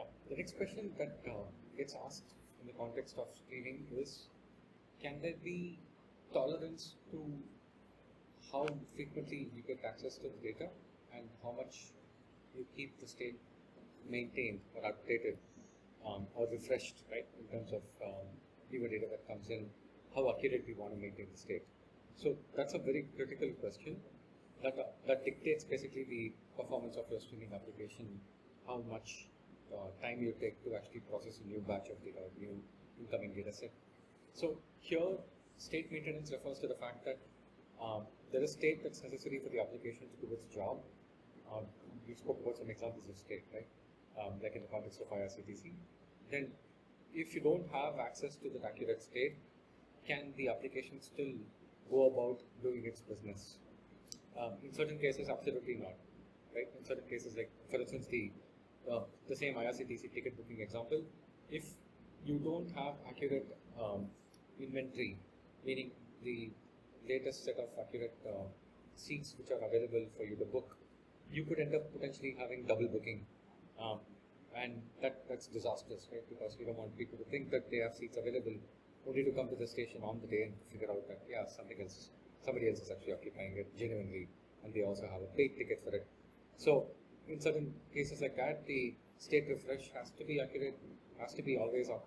Yeah, the next question that gets asked in the context of screening is, can there be tolerance to how frequently you get access to the data and how much you keep the state maintained or updated or refreshed, right, in terms of newer data that comes in, how accurate we want to maintain the state. So that's a very critical question that dictates basically the performance of your streaming application, how much time you take to actually process a new batch of data, a new incoming data set. So here, state maintenance refers to the fact that there is state that's necessary for the application to do its job. We spoke about some examples of state, right? Like in the context of IRCTC. Then, if you don't have access to that accurate state, can the application still go about doing its business? In certain cases, absolutely not, right? In certain cases, like for instance, the same IRCTC ticket booking example, if you don't have accurate inventory, meaning the latest set of accurate seats which are available for you to book, you could end up potentially having double booking, and that's disastrous, right? Because we don't want people to think that they have seats available only to come to the station on the day and figure out that somebody else is actually occupying it genuinely, and they also have a paid ticket for it. So in certain cases like that, the state refresh has to be accurate, has to be always up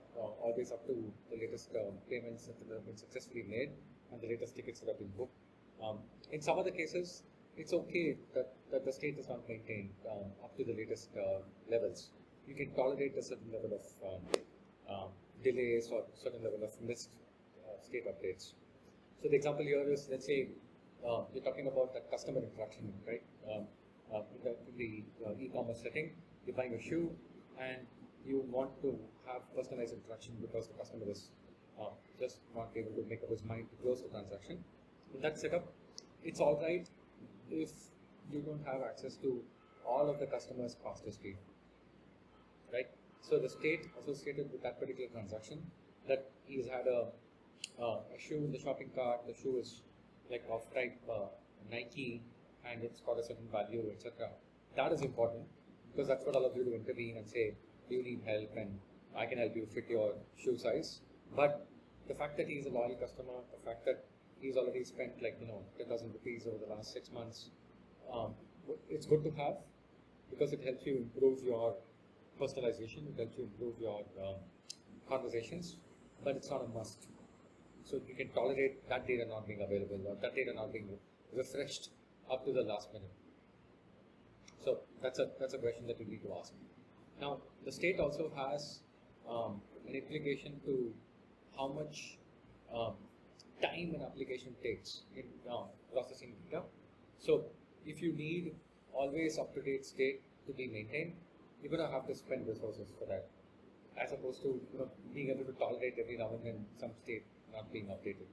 to the latest payments that have been successfully made and the latest tickets that have been booked. In some other cases, it's okay that the state is not maintained up to the latest levels. You can tolerate a certain level of delays or certain level of missed state updates. So the example here is, let's say you're talking about that customer interaction, right? In the e-commerce setting, you're buying a shoe and you want to have personalized interaction because the customer is just not able to make up his mind to close the transaction. In that setup, it's all right if you don't have access to all of the customer's past history, right? So the state associated with that particular transaction, that he's had a shoe in the shopping cart, the shoe is like of type Nike and it's got a certain value, etc. That is important because that's what allows you to intervene and say, do you need help and I can help you fit your shoe size. But the fact that he's a loyal customer, the fact that he's already spent 10,000 rupees over the last 6 months, it's good to have because it helps you improve your personalization, it helps you improve your conversations, but it's not a must. So you can tolerate that data not being available or that data not being refreshed up to the last minute. So that's a question that you need to ask. Now, the state also has an implication to how much time an application takes in processing data. So if you need always up-to-date state to be maintained, you're going to have to spend resources for that, as opposed to being able to tolerate every now and then some state not being updated.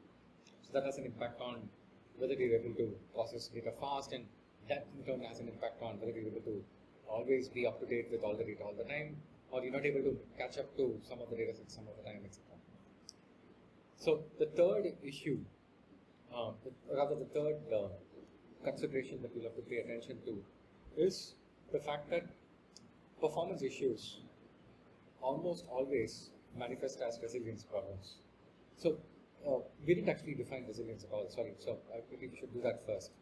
So that has an impact on whether you're able to process data fast, and that in turn has an impact on whether you're able to always be up to date with all the data all the time, or you're not able to catch up to some of the data sets some of the time, etc. So the third issue, the third consideration that we'll have to pay attention to is the fact that performance issues almost always manifest as resilience problems. So we didn't actually define resilience at all, sorry, so I think we should do that first.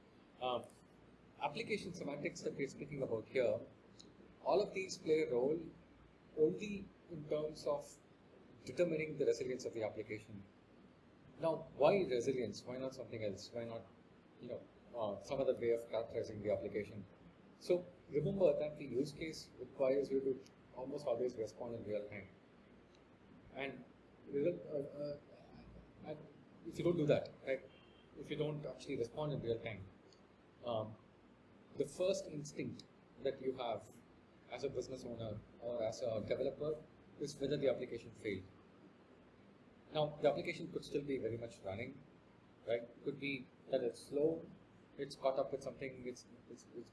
Application semantics that we're speaking about here, all of these play a role only in terms of determining the resilience of the application. Now, why resilience? Why not something else? Why not some other way of characterizing the application? So remember that the use case requires you to almost always respond in real time. And if you don't do that, right, if you don't actually respond in real time, the first instinct that you have as a business owner or as a developer is whether the application failed. Now, the application could still be very much running, right? Could be that it's slow, it's caught up with something, it's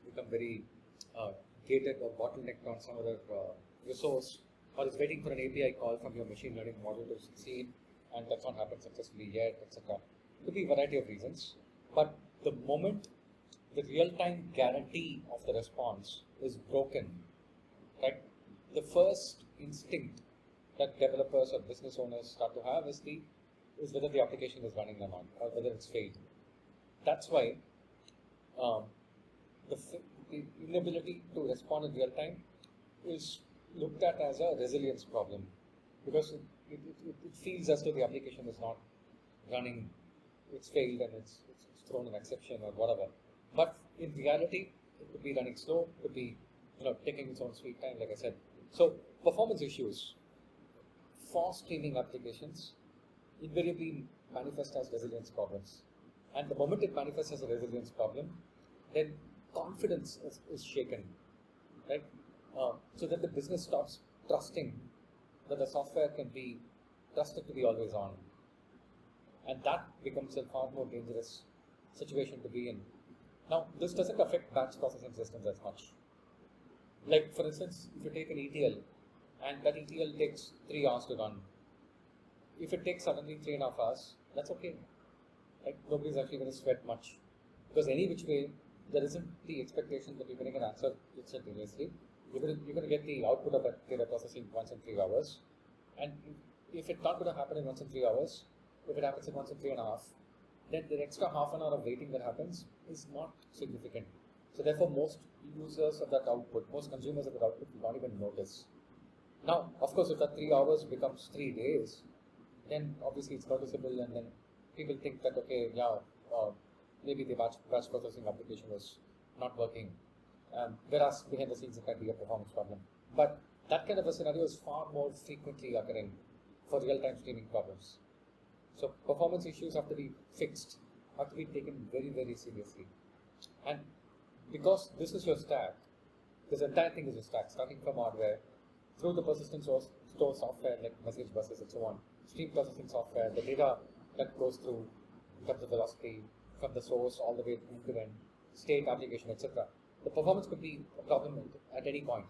become very gated or bottlenecked on some other resource, or it's waiting for an API call from your machine learning model to succeed, and that's not happened successfully yet, etc. Could be a variety of reasons, but the moment the real-time guarantee of the response is broken, right? the first instinct that developers or business owners start to have is whether the application is running or not, or whether it's failed. That's why um, the inability to respond in real time is looked at as a resilience problem, because it feels as though the application is not running, it's failed and it's thrown an exception or whatever. But in reality, it could be running slow, it could be taking its own sweet time, like I said. So performance issues for streaming applications invariably manifest as resilience problems. And the moment it manifests as a resilience problem, then confidence is shaken, right? So that the business stops trusting that the software can be trusted to be always on. And that becomes a far more dangerous situation to be in. Now, this doesn't affect batch processing systems as much. Like, for instance, if you take an ETL, and that ETL takes 3 hours to run. If it takes suddenly 3.5 hours, that's okay. Like, nobody's actually going to sweat much. Because any which way, there isn't the expectation that you're getting an answer instantaneously. You're going to get the output of that data processing once in 3 hours. And if it's not going to happen in once in 3 hours, if it happens in once in 3.5, then the extra half an hour of waiting that happens is not significant. So therefore, most users of that output, most consumers of that output will not even notice. Now, of course, if that 3 hours becomes 3 days, then obviously it's noticeable, and then people think that, okay, yeah, maybe the batch processing application was not working, whereas behind the scenes it can be a performance problem. But that kind of a scenario is far more frequently occurring for real-time streaming problems. So performance issues have to be fixed, have to be taken very, very seriously. And because this is your stack, this entire thing is your stack, starting from hardware, through the persistent store software like message buses and so on, stream processing software, the data that goes through in terms of velocity from the source all the way to end, state, application, etc. The performance could be a problem at any point,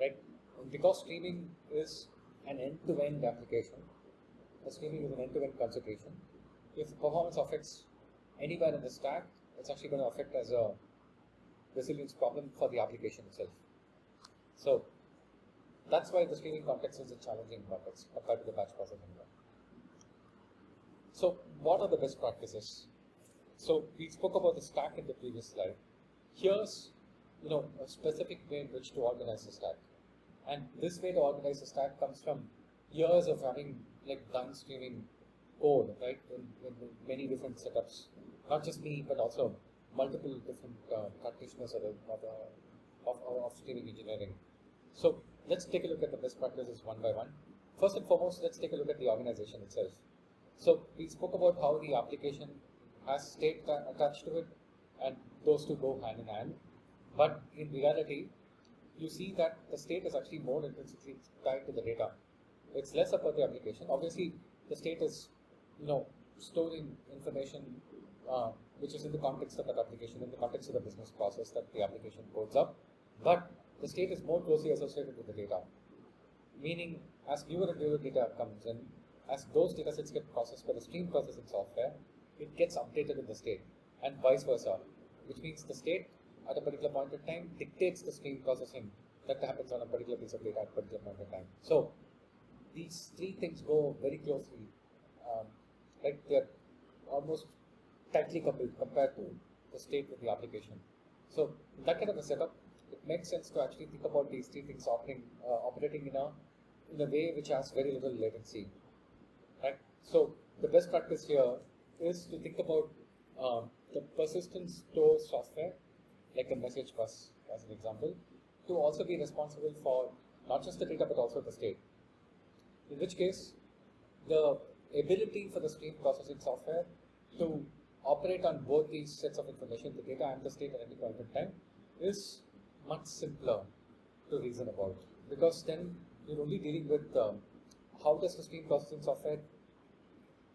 right? And because streaming is an end-to-end application, streaming is an end-to-end consideration. If performance affects anywhere in the stack, it's actually going to affect as a resilience problem for the application itself. So that's why the streaming context is a challenging context compared to the batch processing one. So what are the best practices? So we spoke about the stack in the previous slide. Here's a specific way in which to organize the stack. And this way to organize the stack comes from years of having done streaming code, right, in many different setups. Not just me, but also multiple different practitioners of streaming engineering. So let's take a look at the best practices one by one. First and foremost, let's take a look at the organization itself. So we spoke about how the application has state attached to it, and those two go hand in hand. But in reality, you see that the state is actually more intrinsically tied to the data. It's less about the application. Obviously, the state is, storing information which is in the context of that application, in the context of the business process that the application codes up. But the state is more closely associated with the data. Meaning, as newer and newer data comes in, as those data sets get processed by the stream processing software, it gets updated in the state, and vice versa. Which means the state at a particular point in time dictates the stream processing that happens on a particular piece of data at a particular point in time. So these three things go very closely, they're almost tightly coupled compared to the state with the application. So in that kind of a setup, it makes sense to actually think about these three things operating in a way which has very little latency, right? So the best practice here is to think about the persistent store software, like a message bus as an example, to also be responsible for not just the data but also the state. In which case, the ability for the stream processing software to operate on both these sets of information, the data and the state at any point in time, is much simpler to reason about, because then you're only dealing with how does the stream processing software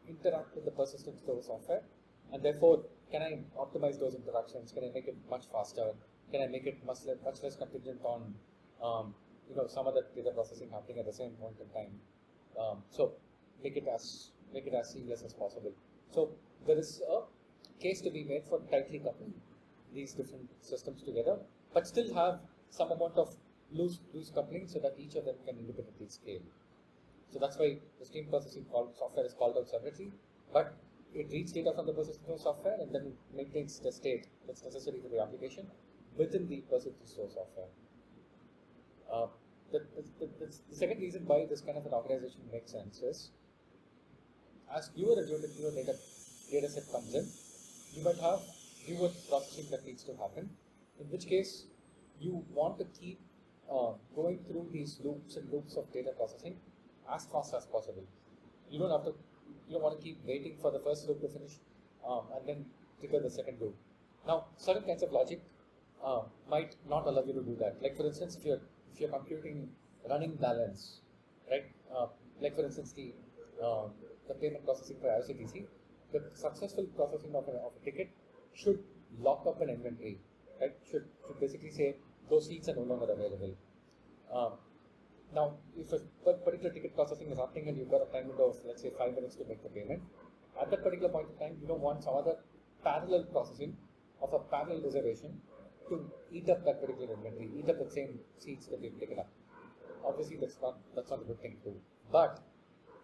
interact with the persistent store software, and therefore can I optimize those interactions, can I make it much faster, can I make it much less contingent on some other data processing happening at the same point in time. So make it as seamless as possible. So there is a case to be made for tightly coupling these different systems together, but still have some amount of loose coupling so that each of them can independently scale. So that's why the stream processing software is called out separately, but it reads data from the persistent software and then maintains the state that's necessary for the application within the persistent software. The second reason why this kind of an organization makes sense is, as newer data set comes in, you might have newer processing that needs to happen, in which case you want to keep going through these loops and loops of data processing as fast as possible. You don't want to keep waiting for the first loop to finish and then trigger the second loop. Now, certain kinds of logic might not allow you to do that. Like for instance, if you're computing running balance, right? Like for instance, the payment processing for IRCTC, the successful processing of a ticket should lock up an inventory, right? Should basically say those seats are no longer available. Now, if a particular ticket processing is happening and you've got a time window of, let's say, 5 minutes to make the payment, at that particular point in time, you don't want some other parallel processing of a parallel reservation to eat up that particular inventory, eat up the same seats that you've taken up. Obviously, that's not a good thing to do. But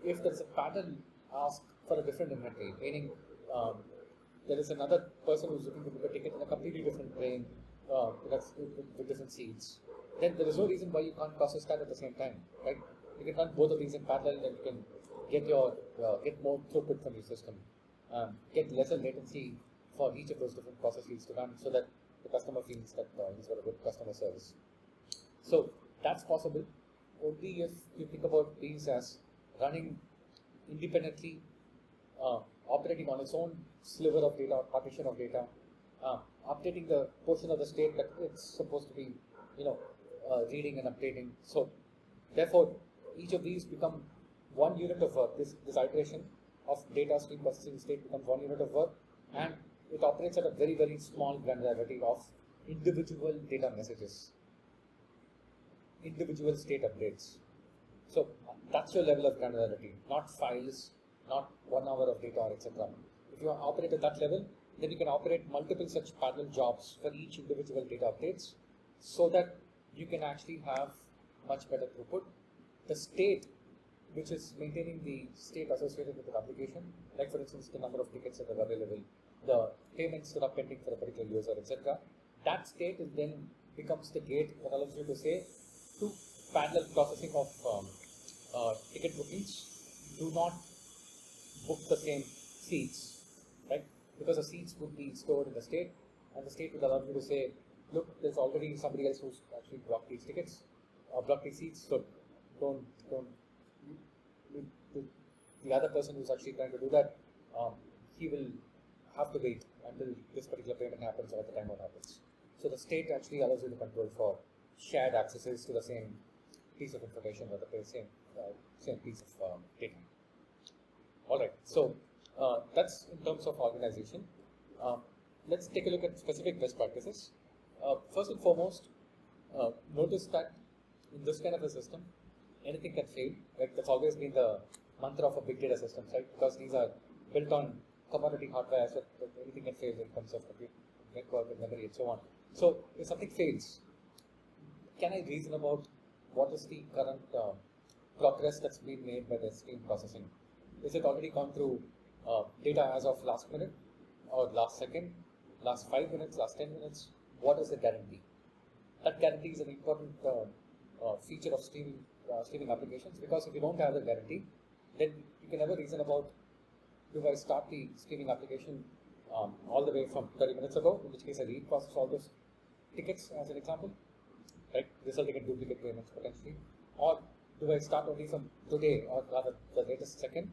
if there's a parallel ask for a different inventory, meaning there is another person who's looking to book a ticket in a completely different train with different seats, then there is no reason why you can't process that at the same time, right? You can run both of these in parallel and you can get more throughput from your system, get lesser latency for each of those different processes to run so that the customer feels that he's got a good customer service. So that's possible only if you think about these as running independently, operating on its own sliver of data, partition of data, updating the portion of the state that it's supposed to be, reading and updating. So therefore, each of these become one unit of work. This iteration of data stream processing state becomes one unit of work, and it operates at a very, very small granularity of individual data messages, individual state updates. So that's your level of granularity, not files, not 1 hour of data, etc. If you operate at that level, then you can operate multiple such parallel jobs for each individual data updates so that you can actually have much better throughput. The state, which is maintaining the state associated with the application, like for instance the number of tickets that are available, the payments that are pending for a particular user, etc. That state is then becomes the gate that allows you to say to parallel processing of ticket bookings, do not book the same seats, right? Because the seats would be stored in the state, and the state would allow you to say, look, there's already somebody else who's actually blocked these tickets, or blocked these seats, so don't. The other person who's actually trying to do that, he will have to wait until this particular payment happens or at the time it happens. So the state actually allows you to control for shared accesses to the same piece of information or the same piece of data. All right, so that's in terms of organization. Let's take a look at specific best practices. First and foremost, notice that in this kind of a system, anything can fail. Right? That's always been the mantra of a big data systems, right? Because these are built on commodity hardware, so anything can fail in terms of compute, network, and memory, and so on. So if something fails, can I reason about what is the current progress that's been made by the stream processing? Is it already gone through data as of last minute or last second, last 5 minutes, last 10 minutes? What is the guarantee? That guarantee is an important feature of streaming applications, because if you don't have the guarantee, then you can never reason about, do I start the streaming application all the way from 30 minutes ago, in which case I reprocess all those tickets as an example, right? Resulting in duplicate payments potentially. Or do I start only from today, or rather the latest second,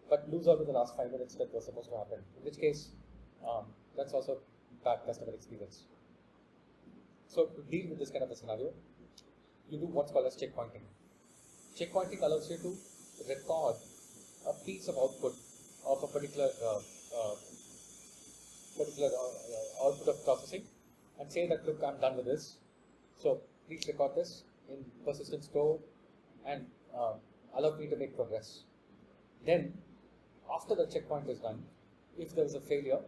but lose out to the last 5 minutes that was supposed to happen, in which case that's also bad customer experience. So to deal with this kind of a scenario, you do what's called as checkpointing. Checkpointing allows you to record a piece of output of a particular output of processing and say that, look, I'm done with this. So please record this in persistent store and allow me to make progress. Then, after the checkpoint is done, if there is a failure,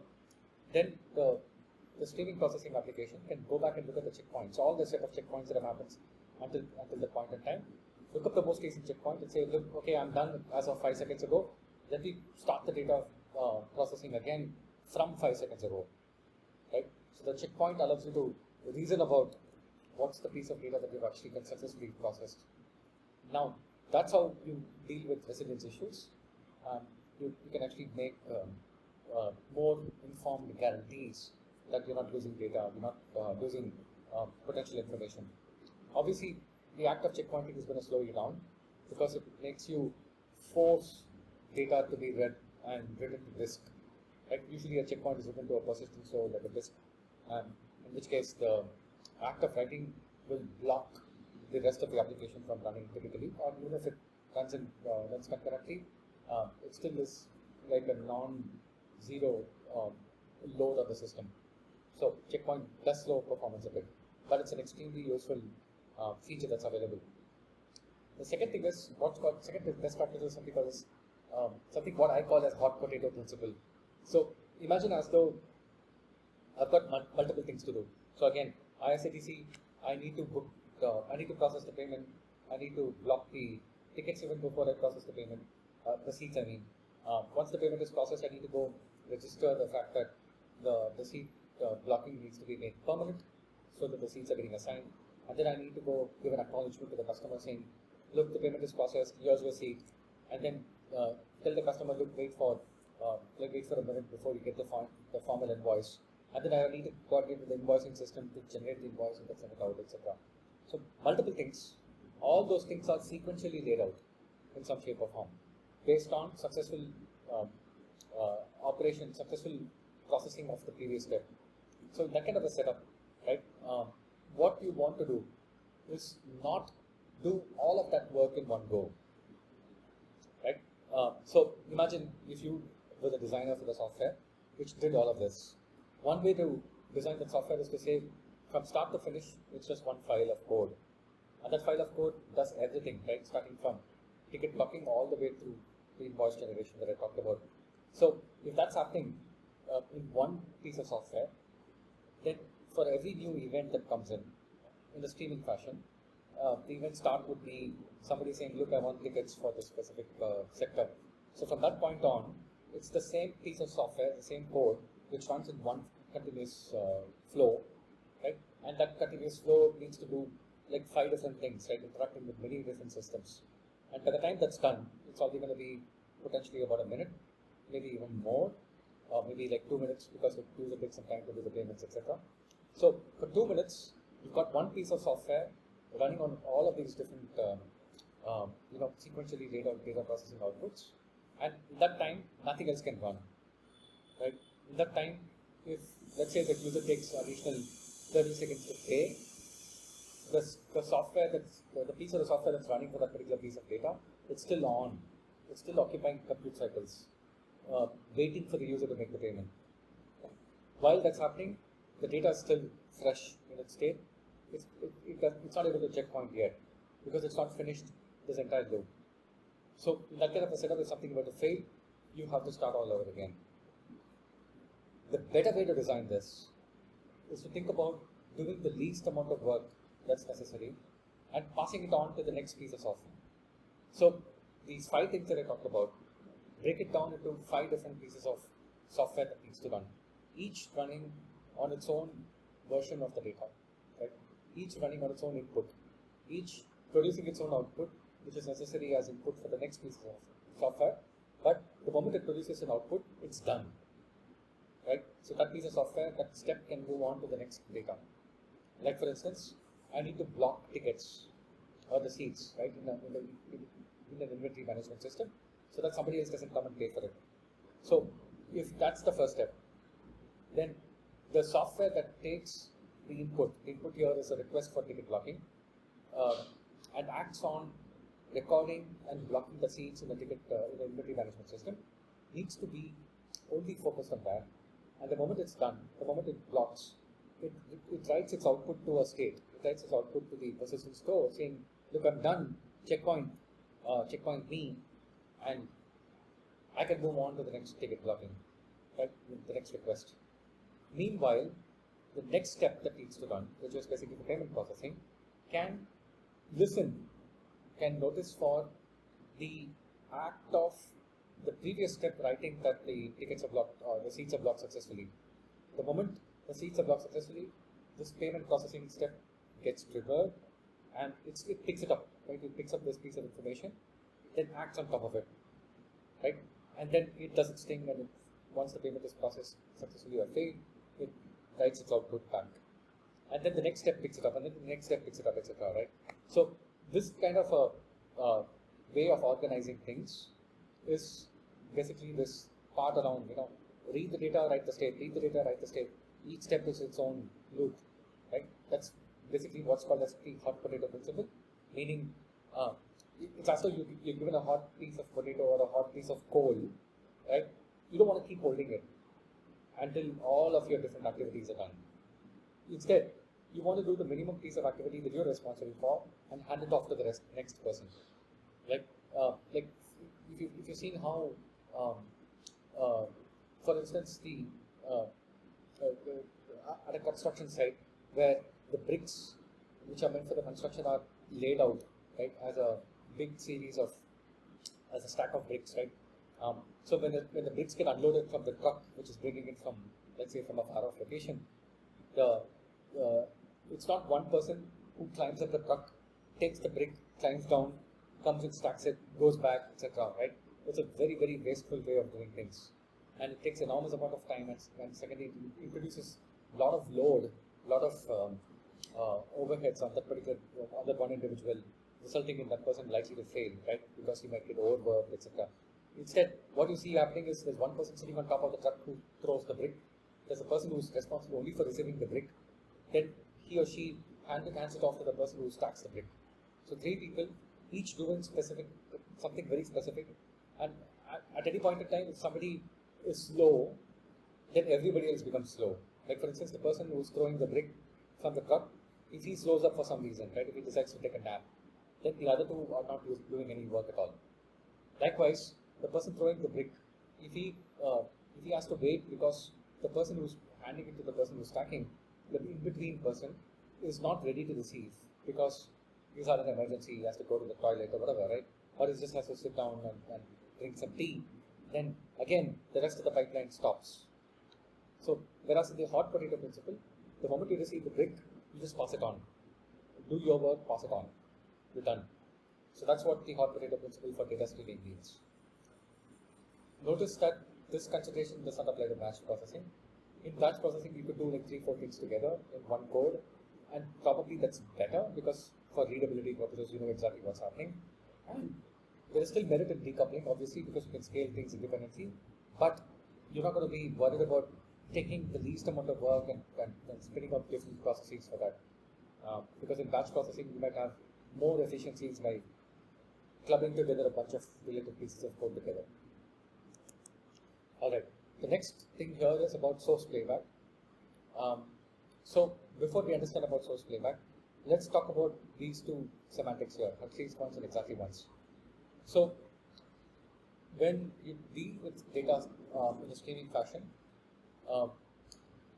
then the streaming processing application can go back and look at the checkpoints, all the set of checkpoints that have happened until the point in time, look up the most recent checkpoint and say, look, okay, I'm done as of 5 seconds ago. Then we start the data processing again from 5 seconds ago, right? So the checkpoint allows you to reason about what's the piece of data that you've actually successfully processed. Now, that's how you deal with resilience issues. You can actually make more informed guarantees that you're not losing data, you're not losing potential information. Obviously, the act of checkpointing is going to slow you down because it makes you force data to be read and written to disk. Like usually a checkpoint is written to a persistent store like a disk, in which case the act of writing will block the rest of the application from running typically, or even if it runs concurrently, it still is like a non-zero load on the system. So checkpoint does slow performance a bit, but it's an extremely useful feature that's available. The second thing is second best practice is something what I call as hot potato principle. So imagine as though I've got multiple things to do. So again, ISATC, I need to book, I need to process the payment, I need to block the tickets even before I process the payment, receipts I mean. Once the payment is processed, I need to go register the fact that the seat blocking needs to be made permanent so that the seats are getting assigned. And then I need to go give an acknowledgement to the customer saying, look, the payment is processed, here's your seat. And then tell the customer, look, wait for a minute before you get the formal invoice. And then I need to coordinate with the invoicing system to generate the invoice and send it out, etc. So multiple things. All those things are sequentially laid out in some shape or form based on successful operation, successful processing of the previous step. So that kind of a setup, right? What you want to do is not do all of that work in one go, right? So imagine if you were the designer for the software which did all of this. One way to design the software is to say from start to finish, it's just one file of code. And that file of code does everything, right? Starting from ticket blocking all the way through the invoice generation that I talked about. So if that's happening in one piece of software, then for every new event that comes in the streaming fashion, the event start would be somebody saying, look, I want tickets for this specific sector. So from that point on, it's the same piece of software, the same code, which runs in one continuous flow, right? And that continuous flow needs to do like 5 different things, right? Interacting with many different systems. And by the time that's done, it's only going to be potentially about a minute, maybe even more, or maybe like 2 minutes because the user takes some time to do the payments, etc. So for 2 minutes, you've got one piece of software running on all of these different, sequentially data processing outputs. And in that time, nothing else can run, right? In that time, if let's say the user takes additional 30 seconds to pay, the software the piece of the software that's running for that particular piece of data, it's still on. It's still occupying compute cycles, waiting for the user to make the payment. While that's happening, the data is still fresh in its state. It's not able to checkpoint yet because it's not finished this entire loop. So in that kind of a setup, if something were to fail, you have to start all over again. The better way to design this is to think about doing the least amount of work that's necessary and passing it on to the next piece of software. So these 5 things that I talked about, break it down into 5 different pieces of software that needs to run, each running on its own version of the data, right? Each running on its own input, each producing its own output, which is necessary as input for the next piece of software. But the moment it produces an output, it's done, right? So that piece of software, that step can move on to the next data. Like for instance, I need to block tickets or the seats, right, in an inventory management system, so that somebody else doesn't come and pay for it. So if that's the first step, then the software that takes the input here is a request for ticket blocking, and acts on recording and blocking the seats in the inventory management system, needs to be only focused on that. And the moment it's done, the moment it blocks, it writes its output to a state. It writes its output to the persistent store saying, look, I'm done, checkpoint me, and I can move on to the next ticket blocking, right, the next request. Meanwhile, the next step that needs to run, which is basically the payment processing, can listen can notice for the act of the previous step writing that the tickets are blocked or the seats are blocked successfully. The moment the seats are blocked successfully, this payment processing step gets triggered and it picks it up, right? It picks up this piece of information, then acts on top of it, right? And then it does its thing, and once the payment is processed successfully or failed, it writes its output back. And then the next step picks it up, and then the next step picks it up, etc. Right? So this kind of a way of organizing things is basically this part around, read the data, write the state, read the data, write the state. Each step is its own loop, right? That's basically what's called as the hot potato principle, meaning it's as though you're given a hot piece of potato or a hot piece of coal, right? You don't want to keep holding it until all of your different activities are done. Instead, you want to do the minimum piece of activity that you're responsible for and hand it off to the next person. Like if you've seen how, for instance, at a construction site where the bricks which are meant for the construction are laid out, right, as a big series of, as a stack of bricks, right. So when the bricks get unloaded from the truck, which is bringing it from, let's say, from a far off location, it's not one person who climbs up the truck, takes the brick, climbs down, comes and stacks it, goes back, etc. Right? It's a very, very wasteful way of doing things, and it takes enormous amount of time. And secondly, it introduces a lot of load, a lot of overheads on that one individual, resulting in that person likely to fail, right? Because he might get overworked, etc. Instead, what you see happening is there's one person sitting on top of the truck who throws the brick. There's a person who's responsible only for receiving the brick. Then he or she hands it off to the person who stacks the brick. So 3 people, each doing something very specific. And at any point in time, if somebody is slow, then everybody else becomes slow. Like for instance, the person who's throwing the brick from the truck, if he slows up for some reason, right, if he decides to take a nap, then the other 2 are not doing any work at all. Likewise, the person throwing the brick, if he has to wait because the person who's handing it to the person who's stacking, the in-between person is not ready to receive because he's had an emergency, he has to go to the toilet or whatever, right? Or he just has to sit down and drink some tea. Then again, the rest of the pipeline stops. So, whereas in the hot potato principle, the moment you receive the brick, you just pass it on. Do your work, pass it on. You're done. So that's what the hot potato principle for data streaming means. Notice that this consideration does not apply to batch processing. In batch processing, you could do like 3-4 things together in one code, and probably that's better because for readability purposes, you know exactly what's happening. And there is still merit in decoupling, obviously, because you can scale things independently, but you're not going to be worried about taking the least amount of work and spinning up different processes for that. Because in batch processing, you might have more efficiencies by clubbing together a bunch of related pieces of code together. Alright, the next thing here is about source playback. So before we understand about source playback, let's talk about these 2 semantics here, at least once and exactly once. So when you deal with data in a streaming fashion,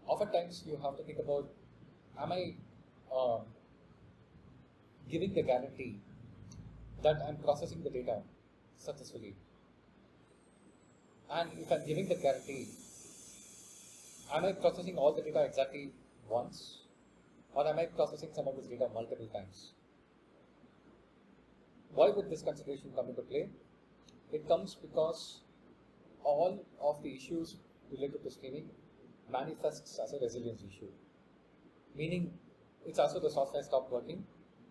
oftentimes you have to think about, am I giving the guarantee that I'm processing the data successfully? And if I'm giving the guarantee, am I processing all the data exactly once? Or am I processing some of this data multiple times? Why would this consideration come into play? It comes because all of the issues related to streaming manifests as a resilience issue. Meaning, it's also the software stopped working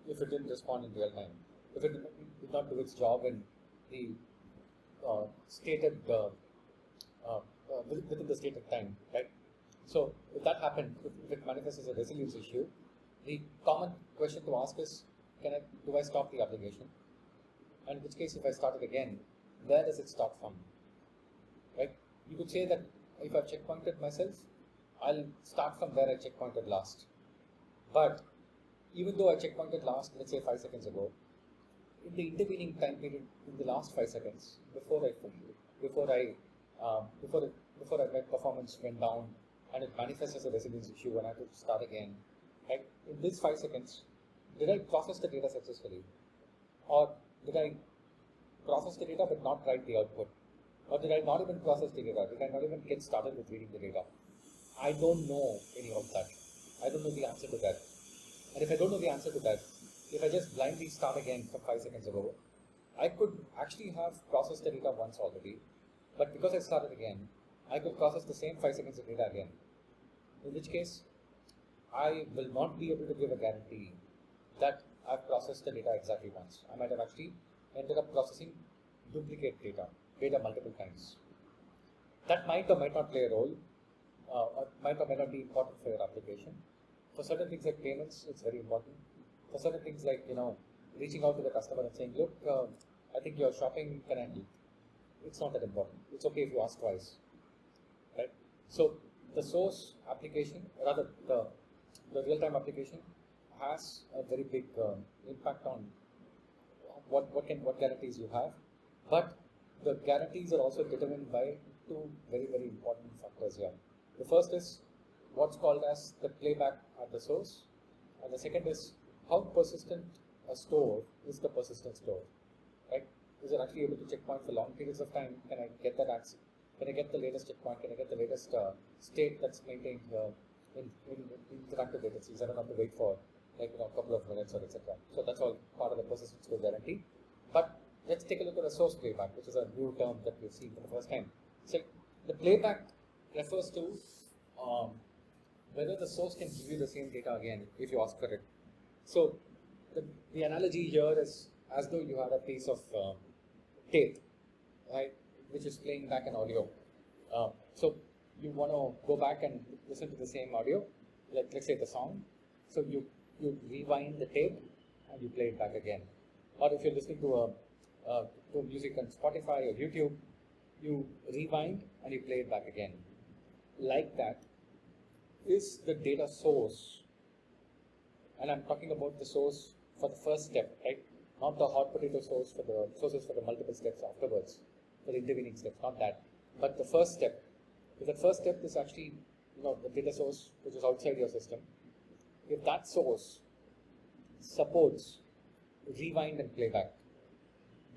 if it didn't respond in real time. If it did not do its job in the stated within the stated time, right? So if that happened, if it manifests as a resilience issue, the common question to ask is, do I stop the application? And in which case, if I start it again, where does it start from? Right? You could say that if I've checkpointed myself, I'll start from where I checkpointed last. But even though I checkpointed last, let's say 5 seconds ago, in the intervening time period, in the last 5 seconds, before my performance went down and it manifests as a resilience issue and I have to start again, right? In this 5 seconds, did I process the data successfully? Or did I process the data but not write the output? Or did I not even process the data? Did I not even get started with reading the data? I don't know any of that. I don't know the answer to that. And if I don't know the answer to that, if I just blindly start again from 5 seconds ago, I could actually have processed the data once already, but because I started again, I could process the same 5 seconds of data again. In which case, I will not be able to give a guarantee that I've processed the data exactly once. I might have actually ended up processing duplicate data multiple times. That might or might not play a role, or might or might not be important for your application. For certain things like payments, it's very important. For certain things like, reaching out to the customer and saying, look, I think you're shopping, can I help? It's not that important. It's okay if you ask twice, right? So the source application, rather the real-time application, has a very big impact on what guarantees you have. But the guarantees are also determined by two very, very important factors here. The first is what's called as the playback at the source, and the second is how persistent a store is the persistent store, right? Is it actually able to checkpoint for long periods of time? Can I get that access? Can I get the latest checkpoint? Can I get the latest state that's maintained in interactive latencies? I don't have to wait for a couple of minutes or etc. So that's all part of the persistent store guarantee. But let's take a look at the source playback, which is a new term that we've seen for the first time. So the playback refers to whether the source can give you the same data again if you ask for it. So the analogy here is as though you had a piece of tape, right, which is playing back an audio. So you want to go back and listen to the same audio, let's say the song. So you rewind the tape and you play it back again. Or if you're listening to music on Spotify or YouTube, you rewind and you play it back again. Like that is the data source. And I'm talking about the source for the first step, right? Not the hot potato source for the sources for the multiple steps afterwards, for the intervening steps, not that. But the first step. If the first step is actually, the data source which is outside your system, if that source supports rewind and playback,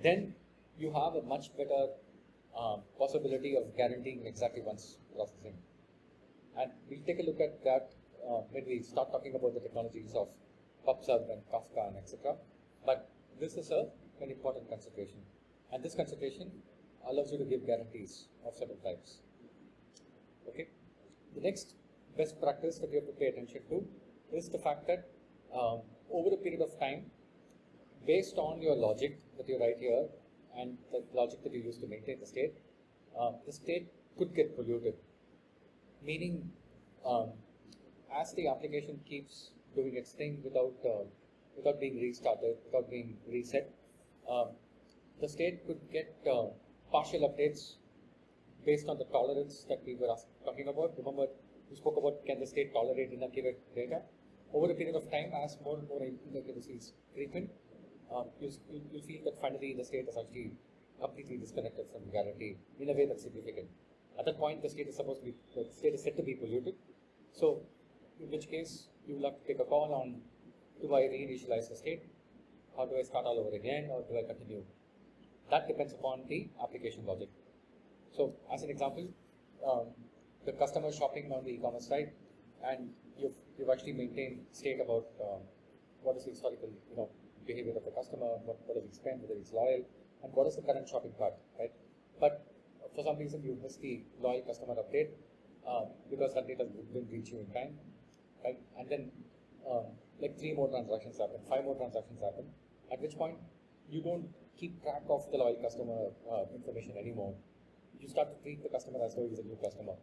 then you have a much better possibility of guaranteeing exactly once processing. And we'll take a look at that when we start talking about the technologies of PubSub and Kafka and etc. But this is a very important consideration. And this consideration allows you to give guarantees of certain types. Okay. The next best practice that you have to pay attention to is the fact that over a period of time, based on your logic that you write here and the logic that you use to maintain the state could get polluted. Meaning, as the application keeps doing its thing without being restarted, without being reset, the state could get partial updates based on the tolerance that we were talking about. Remember, we spoke about can the state tolerate inaccurate data? Over a period of time, as more and more inaccuracies frequent, you'll feel that finally the state is actually completely disconnected from the guarantee in a way that's significant. At that point, the state is said to be polluted. So, in which case, you will have to take a call on, do I reinitialize the state? Or do I start all over again? Or do I continue? That depends upon the application logic. So, as an example, the customer shopping on the e-commerce site, and you've actually maintained state about what is the historical behavior of the customer, what does he spend, whether he's loyal, and what is the current shopping cart, right? But for some reason you missed the loyal customer update because that data didn't reach you in time, right? And then like 3 more transactions happen, 5 more transactions happen, at which point you don't keep track of the loyal customer information anymore. You start to treat the customer as though he's a new customer.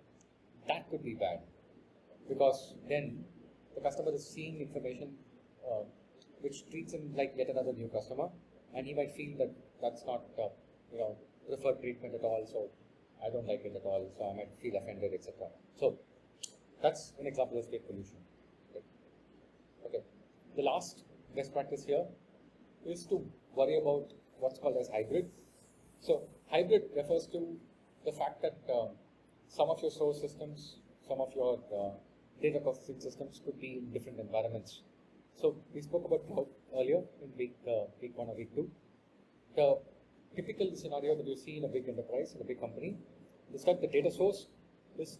That could be bad, because then the customer is seeing information which treats him like yet another new customer, and he might feel that that's not preferred treatment at all, so I don't like it at all, so I might feel offended, etc. So that's an example of state pollution. Okay. The last best practice here is to worry about what's called as hybrid. So hybrid refers to the fact that some of your source systems, some of your data processing systems could be in different environments. So we spoke about cloud earlier in week 1 or week 2. The typical scenario that you see in a big enterprise, in a big company, is that the data source is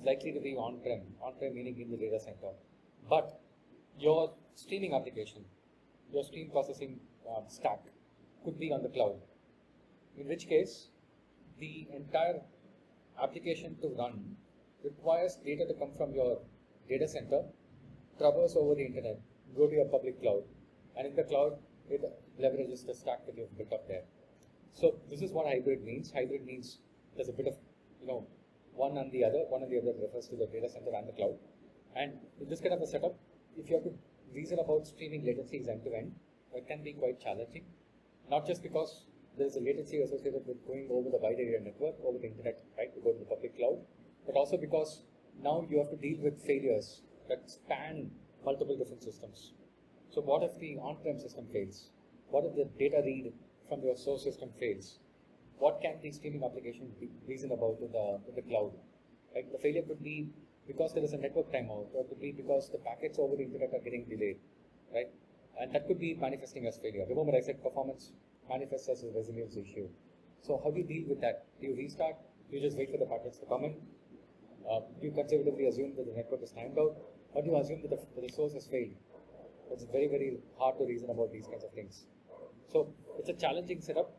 likely to be on-prem meaning in the data center. But your streaming application, your stream processing stack could be on the cloud, in which case the entire application to run requires data to come from your data center, traverse over the internet, go to your public cloud, and in the cloud it leverages the stack that you've built up there. So this is what hybrid means. Hybrid means there's a bit of, one and the other. One and the other refers to the data center and the cloud. And with this kind of a setup, if you have to reason about streaming latencies end to end, it can be quite challenging. Not just because there's a latency associated with going over the wide area network, over the internet, right, to go to the public cloud, but also because now you have to deal with failures that span multiple different systems. So what if the on-prem system fails? What if the data read from your source system fails? What can the streaming application reason about in the cloud? Right? The failure could be because there is a network timeout, or it could be because the packets over the internet are getting delayed, right? And that could be manifesting as failure. Remember I said performance manifests as a resilience issue. So how do you deal with that? Do you restart? Do you just wait for the packets to come in? Do you conservatively assume that the network is timed out? Or do you assume that the source has failed? It's very, very hard to reason about these kinds of things. So it's a challenging setup,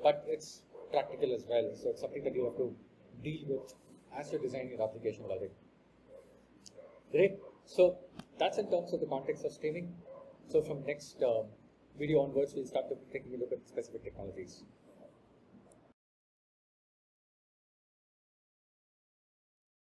but it's practical as well. So it's something that you have to deal with as you design your application logic. Great. So that's in terms of the context of streaming. So from next video onwards, we'll start taking a look at specific technologies.